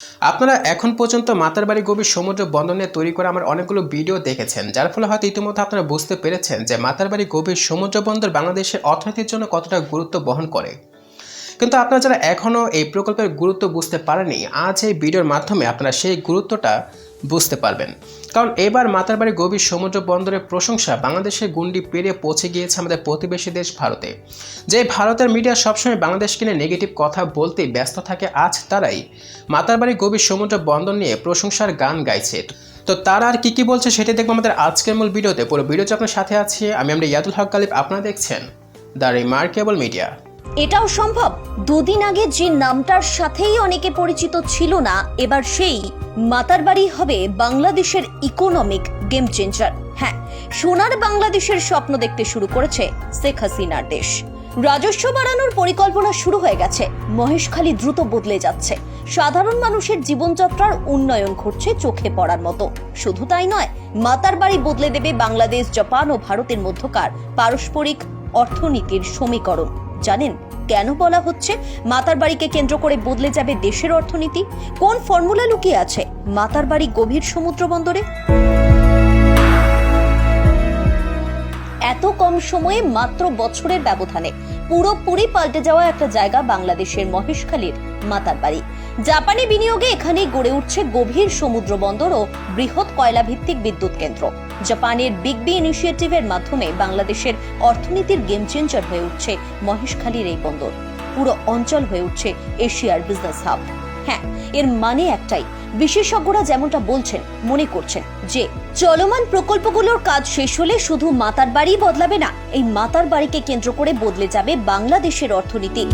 আপনারা এখন পর্যন্ত মাতারবাড়ি গভীর সমুদ্র বন্দর নিয়ে তৈরি করা আমার অনেকগুলো ভিডিও দেখেছেন, যার ফলে হয়তো ইতিমধ্যে আপনারা বুঝতে পেরেছেন যে মাতারবাড়ি গভীর সমুদ্র বন্দর বাংলাদেশের অর্থনীতির জন্য কতটা গুরুত্ব বহন করে। কিন্তু আপনারা যারা এখনও এই প্রকল্পের গুরুত্ব বুঝতে পারেননি, আজ এই ভিডিওর মাধ্যমে আপনারা সেই গুরুত্বটা বুঝতে পারবেন। কারণ এবার মাতারবাড়ি গভীর সমুদ্র বন্দরের প্রশংসা বাংলাদেশের গণ্ডি পেরিয়ে পৌঁছে গিয়েছে আমাদের প্রতিবেশী দেশ ভারতে। যে ভারতের মিডিয়া সবসময় বাংলাদেশকে নিয়ে নেগেটিভ কথা বলতেই ব্যস্ত থাকে, আজ তারাই মাতারবাড়ি গভীর সমুদ্র বন্দর নিয়ে প্রশংসার গান গাইছে। তো তারা আর কি বলছে সেটা দেখবো আমাদের আজকের মূল ভিডিওতে। পুরো ভিডিওতে আপনার সাথে আছি আমরা ইয়াদুল হক গালিব, আপনারা দেখছেন দ্য রিমার্কেবল মিডিয়া। এটাও সম্ভব, দুদিন আগে যে নামটার সাথেই অনেকে পরিচিত ছিল না, এবার সেই মাতারবাড়ি হবে বাংলাদেশের ইকোনমিক গেম চেঞ্জার। হ্যাঁ, সোনার বাংলাদেশের স্বপ্ন দেখতে শুরু করেছে শেখ হাসিনার দেশ। রাজস্ব বাড়ানোর পরিকল্পনা শুরু হয়ে গেছে। মহেশখালী দ্রুত বদলে যাচ্ছে। সাধারণ মানুষের জীবনযাত্রার উন্নয়ন ঘটছে চোখে পড়ার মতো। শুধু তাই নয়, মাতারবাড়ি বদলে দেবে বাংলাদেশ, জাপান ও ভারতের মধ্যকার পারস্পরিক অর্থনীতির সমীকরণ। জানেন কেন বলা হচ্ছে মাতারবাড়িকে কেন্দ্র করে বদলে যাবে দেশের অর্থনীতি? কোন ফর্মুলা লুকিয়ে আছে মাতারবাড়ি গভীর সমুদ্র বন্দরে? এত কম সময়ে, মাত্র বছরের ব্যবধানে পুরোপুরি পাল্টে যাওয়া একটা জায়গা বাংলাদেশের মহেশখালীর মাতারবাড়ি। জাপানি বিনিয়োগে এখানেই গড়ে উঠছে গভীর সমুদ্র বন্দর ও বৃহৎ কয়লা ভিত্তিক বিদ্যুৎ কেন্দ্র। জাপানের বিগ বি ইনিশিয়েটিভের মাধ্যমে বাংলাদেশের অর্থনীতির গেম চেঞ্জার হয়ে উঠছে মহেশখালীর এই বন্দর। পুরো অঞ্চল হয়ে উঠছে এশিয়ার বিজনেস হাব। হ্যাঁ, এর মানে একটাই, বিশেষজ্ঞরা যেমনটা বলছেন, মনে করছেন যে চলমান প্রকল্পগুলোর কাজ শেষ হলে শুধু মাতারবাড়ি বদলাবে না, এই মাতারবাড়িকে কেন্দ্র করে বদলে যাবে বাংলাদেশের অর্থনীতি।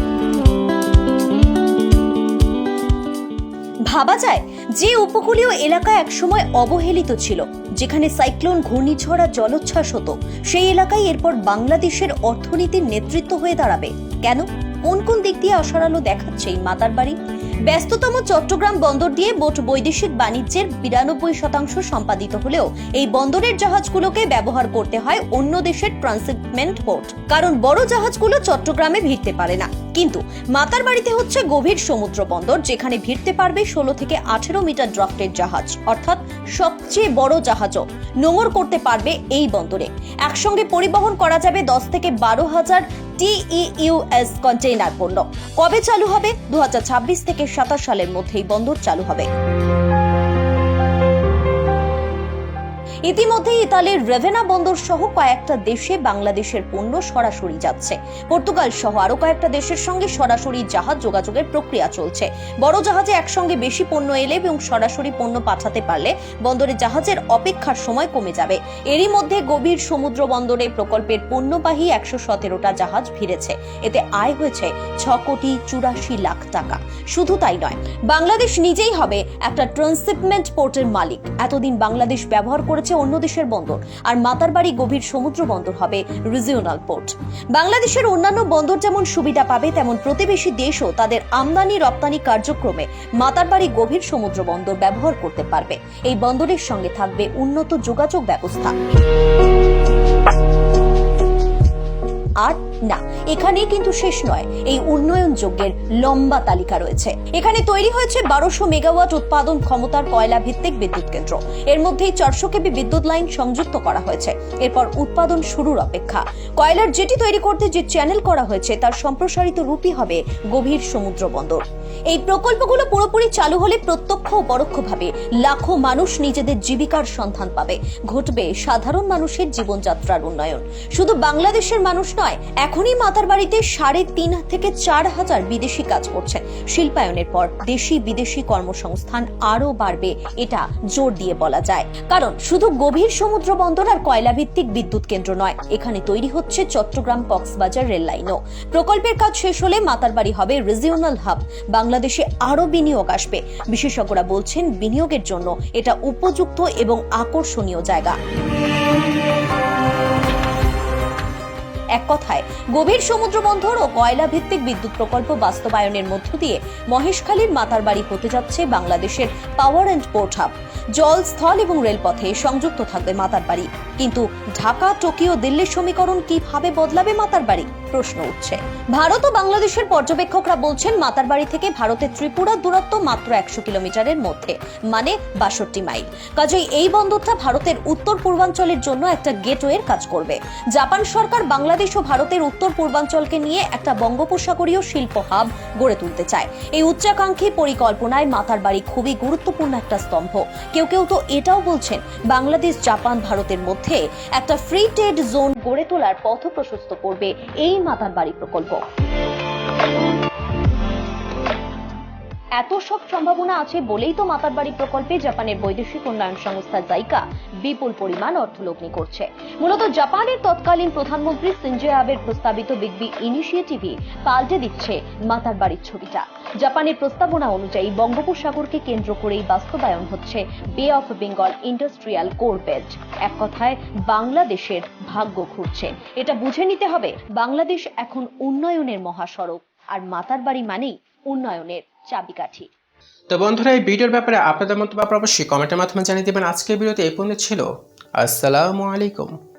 ভাবা যায়, যে উপকূলীয় এলাকা একসময় অবহেলিত ছিল, যেখানে সাইক্লোন, ঘূর্ণিঝড় আর জলোচ্ছ্বাস হতো, সেই এলাকায় এরপর বাংলাদেশের অর্থনীতির নেতৃত্ব হয়ে দাঁড়াবে। কেন? কোন কোন দিক দিয়ে আশার আলো দেখাচ্ছে এই মাতারবাড়ি? ব্যস্ততম চট্টগ্রাম বন্দর দিয়ে মোট বৈদেশিক বাণিজ্যের 92% সম্পাদিত হলেও এই বন্দরের জাহাজগুলোকে ব্যবহার করতে হয় অন্য দেশের ট্রান্সশিপমেন্ট পোর্ট, কারণ বড় জাহাজগুলো চট্টগ্রামে ভিড়তে পারে না। কিন্তু মাতারবাড়িতে হচ্ছে গভীর সমুদ্র বন্দর, যেখানে ভিড়তে পারবে 16 থেকে 18 মিটার ড্রাফটের জাহাজ, অর্থাৎ সবচেয়ে বড় জাহাজও নোঙর করতে পারবে এই বন্দরে। একসঙ্গে পরিবহন করা যাবে 10 থেকে 12,000 TEUs কন্টেইনার পণ্য। কবে চালু হবে? 2026 থেকে 27 সালের মধ্যে এই বন্দর চালু হবে। ইতিমধ্যে ইতালির রেভেনা বন্দর সহ কয়েকটা দেশে বাংলাদেশের পণ্য সরাসরি যাচ্ছে। পর্তুগাল সহ আরো কয়েকটা দেশের সঙ্গে সরাসরি জাহাজ যোগাযোগের প্রক্রিয়া চলছে। বড় জাহাজে একসঙ্গে বেশি পণ্য এলে এবং সরাসরি পণ্য পাঠাতে পারলে বন্দরে জাহাজের অপেক্ষার সময় কমে যাবে। এরই মধ্যে গভীর সমুদ্র বন্দরে প্রকল্পের পণ্যবাহী 117টা জাহাজ ভিড়েছে। এতে আয় হয়েছে 6 কোটি 84 লাখ টাকা। শুধু তাই নয়, বাংলাদেশ নিজেই হবে একটা ট্রান্সশিপমেন্ট পোর্টের মালিক। এতদিন বাংলাদেশ ব্যবহার করেছে অন্য দেশের বন্দর, আর মাতারবাড়ি গভীর সমুদ্র বন্দর হবে রিজিওনাল পোর্ট। বাংলাদেশের অন্যান্য বন্দর যেমন সুবিধা পাবে, তেমন প্রতিবেশী দেশও তাদের আমদানি রপ্তানি কার্যক্রমে মাতারবাড়ি গভীর সমুদ্র বন্দর ব্যবহার করতে পারবে। এই বন্দরের সঙ্গে থাকবে উন্নত যোগাযোগ ব্যবস্থা। আর না, এখানে কিন্তু শেষ নয়, এই উন্নয়ন যোগ্যের লম্বা তালিকা রয়েছে। এখানে তৈরি হয়েছে 1200 মেগাওয়াট উৎপাদন ক্ষমতার কয়লা ভিত্তিক বিদ্যুৎ কেন্দ্র। এর মধ্যেই 400 কেবি বিদ্যুৎ লাইন সংযুক্ত করা হয়েছে। এরপর উৎপাদন শুরুর অপেক্ষা। কয়লার জেটি তৈরি করতে যে চ্যানেল করা হয়েছে, তার সম্প্রসারিত রূপই হবে গভীর সমুদ্র বন্দর। এই প্রকল্পগুলো পুরোপুরি চালু হলে প্রত্যক্ষ ও পরোক্ষভাবে লাখো মানুষ নিজেদের জীবিকার সন্ধান পাবে। ঘটবে সাধারণ মানুষের জীবনযাত্রার উন্নয়ন। শুধু বাংলাদেশের মানুষ নয়, এখনই মাতারবাড়িতে 3.5 থেকে 4,000 বিদেশি কাজ করছেন। শিল্পায়নের পর দেশি বিদেশি কর্মসংস্থান আরো বাড়বে, এটা জোর দিয়ে বলা যায়। কারণ শুধু গভীর সমুদ্র বন্দর আর কয়লা ভিত্তিক বিদ্যুৎ কেন্দ্র নয়, এখানে তৈরি হচ্ছে চট্টগ্রাম কক্সবাজার রেল লাইনও। প্রকল্পের কাজ শেষ হলে মাতারবাড়ি হবে রিজিওনাল হাব। বাংলাদেশে আরো বিনিয়োগ আসবে। বিশেষজ্ঞরা বলছেন, বিনিয়োগের জন্য এটা উপযুক্ত এবং আকর্ষণীয় জায়গা। এক কথায়, গভীর সমুদ্র বন্দর ও কয়লা ভিত্তিক বিদ্যুৎ প্রকল্প বাস্তবায়নের মধ্য দিয়ে মহেশখালীর মাতারবাড়ি হতে যাচ্ছে বাংলাদেশের পাওয়ার অ্যান্ড পোর্ট হাব। জল, স্থল এবং রেলপথে সংযুক্ত থাকবে মাতারবাড়ি। কিন্তু ঢাকা, টোকিও, দিল্লির সমীকরণ কিভাবে বদলাবে মাতারবাড়ি? প্রশ্ন উঠছে। ভারত ও বাংলাদেশের পর্যবেক্ষকরা বলছেন মাতারবাড়ি থেকে ভারতের ত্রিপুরার দূরত্ব মাত্র 100 কিলোমিটারের মধ্যে, মানে 62 মাইল। কাজেই এই বন্দরটা ভারতের উত্তর পূর্বাঞ্চলের জন্য একটা গেটওয়ের কাজ করবে। জাপান সরকার বাংলাদেশ ও ভারতের উত্তর পূর্বাঞ্চলকে নিয়ে একটা বঙ্গোপসাগরীয় শিল্প হাব গড়ে তুলতে চায়। এই উচ্চাকাঙ্ক্ষী পরিকল্পনায় মাতারবাড়ি খুবই গুরুত্বপূর্ণ একটা স্তম্ভ। কেউ কেউ তো এটাও বলছেন বাংলাদেশ, জাপান, ভারতের মধ্যে একটা ফ্রি ট্রেড জোন গড়ে তোলার পথ প্রশস্ত করবে এই মাতারবাড়ি প্রকল্প। এত সব সম্ভাবনা আছে বলেই তো মাতারবাড়ি প্রকল্পে জাপানের বৈদেশিক উন্নয়ন সংস্থা জাইকা বিপুল পরিমাণ অর্থলগ্নি করছে। মূলত জাপানের তৎকালীন প্রধানমন্ত্রী সিনজো আবের প্রস্তাবিত বিগ বি ইনিশিয়েটিভই পাল্টে দিচ্ছে মাতারবাড়ির ছবিটা। জাপানের প্রস্তাবনা অনুযায়ী বঙ্গোপসাগরকে কেন্দ্র করেই বাস্তবায়ন হচ্ছে বে of Bengal industrial core belt. এক কথায় বাংলাদেশের ভাগ্য ঘুরছে। এটা বুঝে নিতে হবে, বাংলাদেশ এখন উন্নয়নের মহাসড়ক, আর মাতারবাড়ি মানেই উন্নয়নের চাবিকাঠি। তো বন্ধুরা, এই ভিডিওর ব্যাপারে আপনাদের মন্তব্য অবশ্যই কমেন্টের মাধ্যমে জানিয়ে দেবেন। আজকের ভিডিওতে এই পর্যন্ত ছিল। আসসালামু আলাইকুম।